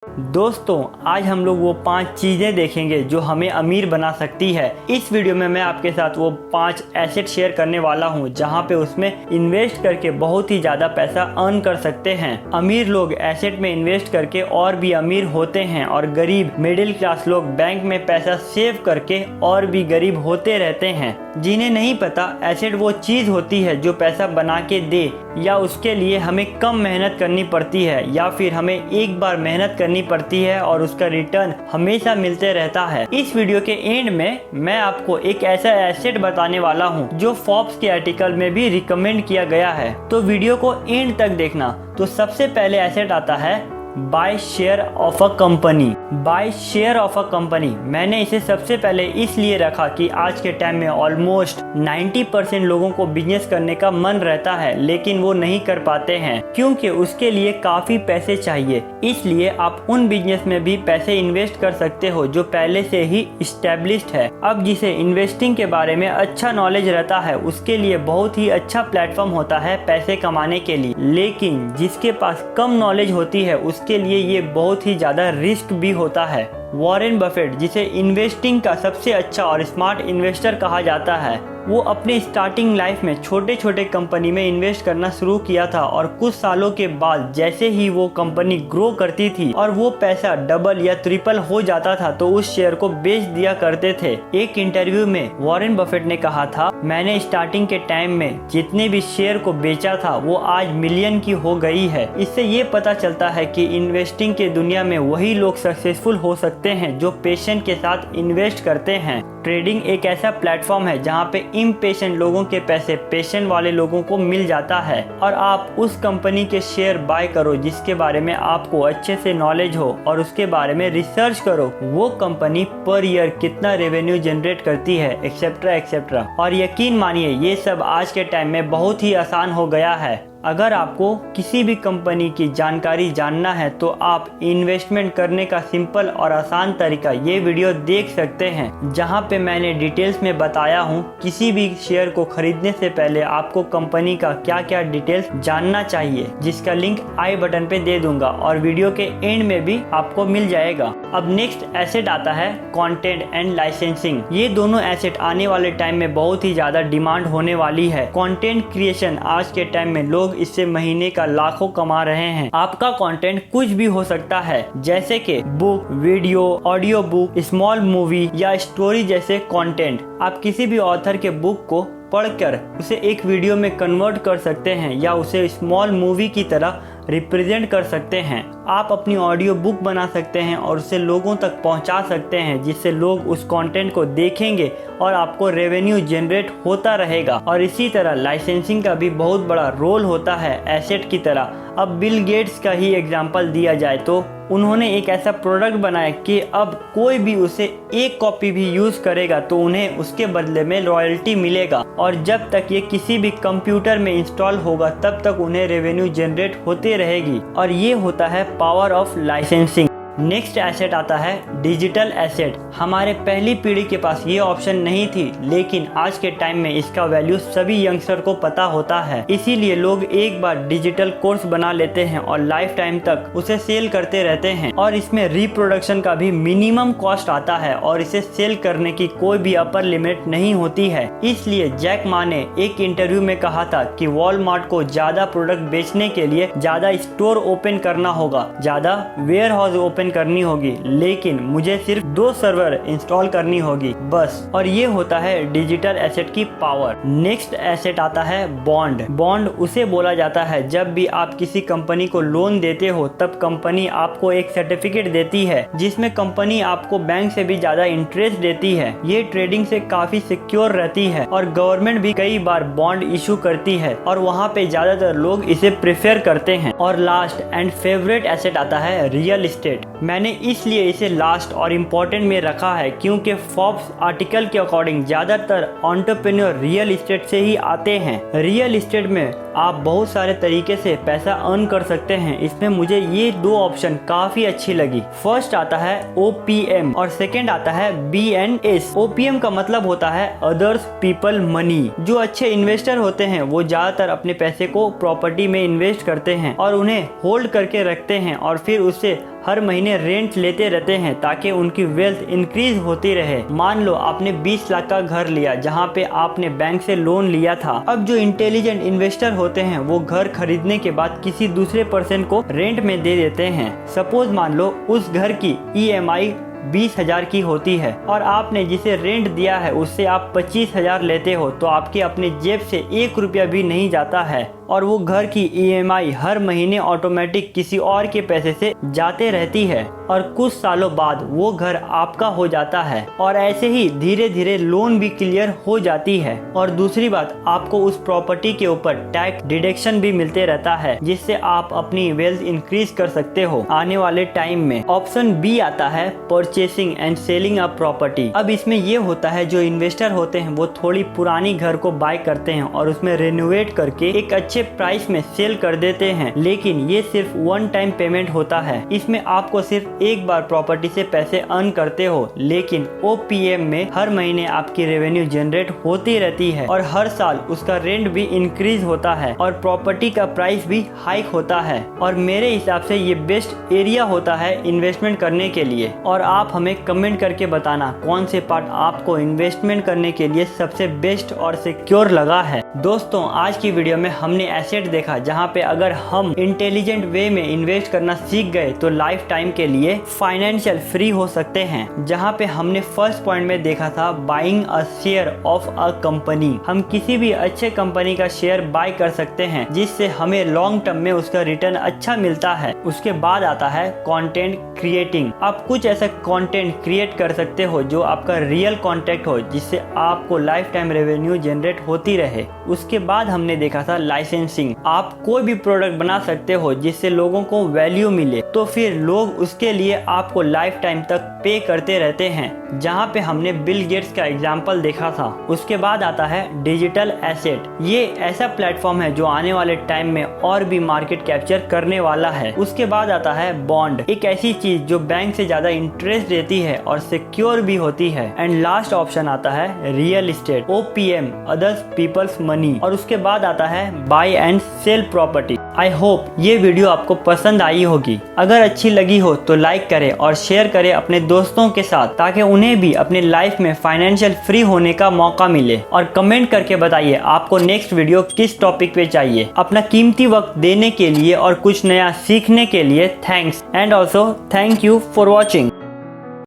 दोस्तों, आज हम लोग वो 5 चीज़ें देखेंगे जो हमें अमीर बना सकती है। इस वीडियो में मैं आपके साथ वो 5 एसेट शेयर करने वाला हूँ जहाँ पे उसमें इन्वेस्ट करके बहुत ही ज़्यादा पैसा अर्न कर सकते हैं। अमीर लोग एसेट में इन्वेस्ट करके और भी अमीर होते हैं और गरीब मिडिल क्लास लोग बैंक में पैसा सेव करके और भी गरीब होते रहते हैं। जिन्हें नहीं पता, एसेट वो चीज़ होती है जो पैसा बना के दे, या उसके लिए हमें कम मेहनत करनी पड़ती है या फिर हमें एक बार मेहनत करनी पड़ती है और उसका रिटर्न हमेशा मिलते रहता है। इस वीडियो के एंड में मैं आपको एक ऐसा एसेट बताने वाला हूँ जो फोर्ब्स के आर्टिकल में भी रिकमेंड किया गया है, तो वीडियो को एंड तक देखना। तो सबसे पहले एसेट आता है buy share of a company. Buy share of a company मैंने इसे सबसे पहले इसलिए रखा कि आज के टाइम में ऑलमोस्ट 90% लोगों को बिजनेस करने का मन रहता है, लेकिन वो नहीं कर पाते हैं क्योंकि उसके लिए काफी पैसे चाहिए। इसलिए आप उन बिजनेस में भी पैसे इन्वेस्ट कर सकते हो जो पहले से ही इस्टेब्लिश्ड है। अब जिसे इन्वेस्टिंग के बारे में अच्छा नॉलेज रहता है उसके लिए बहुत ही अच्छा प्लेटफॉर्म होता है पैसे कमाने के लिए, लेकिन जिसके पास कम नॉलेज होती है उसके लिए ये बहुत ही ज्यादा रिस्क भी होता है। वॉरेन बफेट, जिसे इन्वेस्टिंग का सबसे अच्छा और स्मार्ट इन्वेस्टर कहा जाता है, वो अपने स्टार्टिंग लाइफ में छोटे छोटे कंपनी में इन्वेस्ट करना शुरू किया था और कुछ सालों के बाद जैसे ही वो कंपनी ग्रो करती थी और वो पैसा डबल या ट्रिपल हो जाता था तो उस शेयर को बेच दिया करते थे। एक इंटरव्यू में वॉरेन बफेट ने कहा था, मैंने स्टार्टिंग के टाइम में जितने भी शेयर को बेचा था वो आज मिलियन की हो गई है। इससे ये पता चलता है कि इन्वेस्टिंग के दुनिया में वही लोग सक्सेसफुल हो सकते हैं जो पेशेंट के साथ इन्वेस्ट करते हैं। ट्रेडिंग एक ऐसा प्लेटफॉर्म है जहाँ पे इम्पेशेंट लोगों के पैसे पेशेंट वाले लोगों को मिल जाता है और आप उस कंपनी के शेयर बाय करो जिसके बारे में आपको अच्छे से नॉलेज हो और उसके बारे में रिसर्च करो, वो कंपनी पर ईयर कितना रेवेन्यू जनरेट करती है, एक्सेट्रा एक्सेट्रा। और यकीन मानिए ये सब आज के टाइम में बहुत ही आसान हो गया है। अगर आपको किसी भी कंपनी की जानकारी जानना है तो आप इन्वेस्टमेंट करने का सिंपल और आसान तरीका ये वीडियो देख सकते हैं, जहां पे मैंने डिटेल्स में बताया हूं किसी भी शेयर को खरीदने से पहले आपको कंपनी का क्या क्या डिटेल्स जानना चाहिए, जिसका लिंक आई बटन पे दे दूंगा और वीडियो के एंड में भी आपको मिल जाएगा। अब नेक्स्ट एसेट आता है कंटेंट एंड लाइसेंसिंग। ये दोनों एसेट आने वाले टाइम में बहुत ही ज्यादा डिमांड होने वाली है। कंटेंट क्रिएशन आज के टाइम में लोग इससे महीने का लाखों कमा रहे हैं। आपका कंटेंट कुछ भी हो सकता है, जैसे कि book, video, audio book, small movie या स्टोरी जैसे कंटेंट। आप किसी भी ऑथर के बुक को पढ़कर उसे एक वीडियो में कन्वर्ट कर सकते हैं या उसे स्मॉल मूवी की तरह रिप्रेजेंट कर सकते हैं। आप अपनी ऑडियो बुक बना सकते हैं और उसे लोगों तक पहुंचा सकते हैं, जिससे लोग उस कंटेंट को देखेंगे और आपको रेवेन्यू जनरेट होता रहेगा। और इसी तरह लाइसेंसिंग का भी बहुत बड़ा रोल होता है एसेट की तरह। अब बिल गेट्स का ही एग्जांपल दिया जाए तो उन्होंने एक ऐसा प्रोडक्ट बनाया कि अब कोई भी उसे एक कॉपी भी यूज करेगा तो उन्हें उसके बदले में रॉयल्टी मिलेगा, और जब तक ये किसी भी कंप्यूटर में इंस्टॉल होगा तब तक उन्हें रेवेन्यू जनरेट होते रहेगी। और ये होता है power of licensing. Next asset आता है डिजिटल एसेट। हमारे पहली पीढ़ी के पास ये ऑप्शन नहीं थी, लेकिन आज के टाइम में इसका वैल्यू सभी यंगस्टर को पता होता है। इसीलिए लोग एक बार डिजिटल कोर्स बना लेते हैं और लाइफ टाइम तक उसे सेल करते रहते हैं। और इसमें रिप्रोडक्शन का भी मिनिमम कॉस्ट आता है और इसे सेल करने की कोई भी अपर लिमिट नहीं होती है। इसलिए जैक मा ने एक इंटरव्यू में कहा था कि वॉलमार्ट को ज्यादा प्रोडक्ट बेचने के लिए ज्यादा स्टोर ओपन करना होगा, ज्यादा वेयर हाउस ओपन करनी होगी, लेकिन मुझे सिर्फ 2 सर्वर इंस्टॉल करनी होगी बस। और ये होता है डिजिटल एसेट की पावर। नेक्स्ट एसेट आता है बॉन्ड। बॉन्ड उसे बोला जाता है जब भी आप किसी कंपनी को लोन देते हो तब कंपनी आपको एक सर्टिफिकेट देती है जिसमें कंपनी आपको बैंक से भी ज्यादा इंटरेस्ट देती है। ये ट्रेडिंग से काफी सिक्योर रहती है और गवर्नमेंट भी कई बार बॉन्ड इशू करती है और वहाँ पे ज्यादातर लोग इसे प्रेफर करते हैं। और लास्ट एंड फेवरेट एसेट आता है रियल एस्टेट। मैंने इसलिए इसे लास्ट और इम्पोर्टेंट में रखा है क्योंकि फोर्ब्स आर्टिकल के अकॉर्डिंग ज्यादातर एंटरप्रेन्योर रियल एस्टेट से ही आते हैं। रियल एस्टेट में आप बहुत सारे तरीके से पैसा अर्न कर सकते हैं। इसमें मुझे ये 2 ऑप्शन काफी अच्छी लगी। फर्स्ट आता है OPM और सेकंड आता है BNS। OPM का मतलब होता है अदर्स पीपल मनी। जो अच्छे इन्वेस्टर होते हैं वो ज्यादातर अपने पैसे को प्रॉपर्टी में इन्वेस्ट करते हैं और उन्हें होल्ड करके रखते हैं और फिर उससे हर महीने रेंट लेते रहते हैं ताकि उनकी वेल्थ इंक्रीज होती रहे। मान लो आपने 20 लाख का घर लिया जहाँ पे आपने बैंक से लोन लिया था। अब जो इंटेलिजेंट इन्वेस्टर होते हैं वो घर खरीदने के बाद किसी दूसरे पर्सन को रेंट में दे देते हैं। सपोज मान लो उस घर की EMI 20,000 की होती है और आपने जिसे रेंट दिया है उससे आप 25,000 लेते हो, तो आपके अपने जेब से 1 रुपया भी नहीं जाता है और वो घर की EMI हर महीने ऑटोमेटिक किसी और के पैसे से जाते रहती है और कुछ सालों बाद वो घर आपका हो जाता है और ऐसे ही धीरे धीरे लोन भी क्लियर हो जाती है। और दूसरी बात, आपको उस प्रॉपर्टी के ऊपर टैक्स डिडक्शन भी मिलते रहता है जिससे आप अपनी वेल्थ इंक्रीज कर सकते हो आने वाले टाइम में। ऑप्शन बी आता है purchasing and selling a property. अब इसमें ये होता है जो इन्वेस्टर होते हैं वो थोड़ी पुरानी घर को बाय करते हैं और उसमें रेनोवेट करके एक अच्छे प्राइस में सेल कर देते हैं, लेकिन ये सिर्फ वन टाइम पेमेंट होता है। इसमें आपको सिर्फ एक बार प्रॉपर्टी से पैसे अर्न करते हो, लेकिन OPM में हर महीने आपकी रेवेन्यू जनरेट होती रहती है और हर साल उसका रेंट भी इंक्रीज होता है और प्रॉपर्टी का प्राइस भी हाइक होता है। और मेरे हिसाब से ये बेस्ट एरिया होता है इन्वेस्टमेंट करने के लिए। और आप हमें कमेंट करके बताना कौन से पार्ट आपको इन्वेस्टमेंट करने के लिए सबसे बेस्ट और सिक्योर लगा है। दोस्तों, आज की वीडियो में हमने एसेट देखा जहां पे अगर हम इंटेलिजेंट वे में इन्वेस्ट करना सीख गए तो लाइफ टाइम के लिए फाइनेंशियल फ्री हो सकते हैं। जहां पे हमने फर्स्ट पॉइंट में देखा था buying a share of a company. हम किसी भी अच्छे कंपनी का शेयर बाय कर सकते हैं जिससे हमें लॉन्ग टर्म में उसका रिटर्न अच्छा मिलता है। उसके बाद आता है कंटेंट क्रिएटिंग। आप कुछ ऐसा कंटेंट क्रिएट कर सकते हो जो आपका रियल कॉन्टेक्ट हो जिससे आपको लाइफ टाइम रेवेन्यू जनरेट होती रहे। उसके बाद हमने देखा था लाइसेंसिंग। आप कोई भी प्रोडक्ट बना सकते हो जिससे लोगों को वैल्यू मिले, तो फिर लोग उसके लिए आपको लाइफ टाइम तक पे करते रहते हैं, जहाँ पे हमने बिल गेट्स का एग्जाम्पल देखा था। उसके बाद आता है डिजिटल एसेट। ये ऐसा प्लेटफॉर्म है जो आने वाले टाइम में और भी मार्केट कैप्चर करने वाला है। उसके बाद आता है बॉन्ड, एक ऐसी चीज जो बैंक से ज्यादा इंटरेस्ट देती है और सिक्योर भी होती है। एंड लास्ट ऑप्शन आता है real estate, OPM, others peoples money. और उसके बाद आता है buy and sell property. I hope ये वीडियो आपको पसंद आई होगी। अगर अच्छी लगी हो तो लाइक करें और शेयर करें अपने दोस्तों के साथ ताकि उन्हें भी अपने लाइफ में फाइनेंशियल फ्री होने का मौका मिले। और कमेंट करके बताइए आपको नेक्स्ट वीडियो किस टॉपिक पे चाहिए। अपना कीमती वक्त देने के लिए और कुछ नया सीखने के लिए thanks and also thank you for watching.